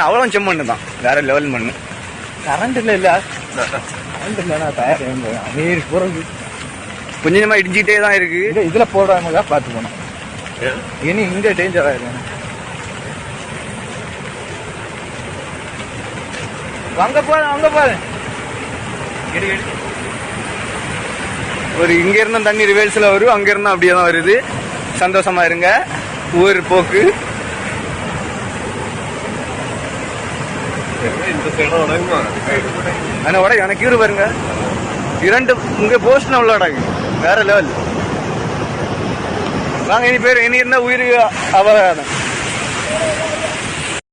அவ்வளோ செம்மண்ணு தான், வேற லெவல் மண்ணு. கரண்ட் இல்ல கரண்ட் இல்லைன்னா தயார் போறது கொஞ்சம் கொஞ்சமா இடிஞ்சிட்டே தான் இருக்கு. இதுல போடாம பார்த்து போனோம். இனி இங்க டேஞ்சர் ஆயிடும். அங்க போறேன் ஒரு இங்க இருந்த தண்ணி ரிவேல்ஸ்ல வரும், அங்க இருந்தா அப்படியே தான் வருது. சந்தோஷமா இருங்க. ஊர் போக்கு எனக்கு இரு பாருங்க, 2 இங்க போஸ்ட்ல உள்ள அடகு வேற லெவல். வாங்க இனி பேர் இனி இருந்தா உயிருக்கு அபராதம்.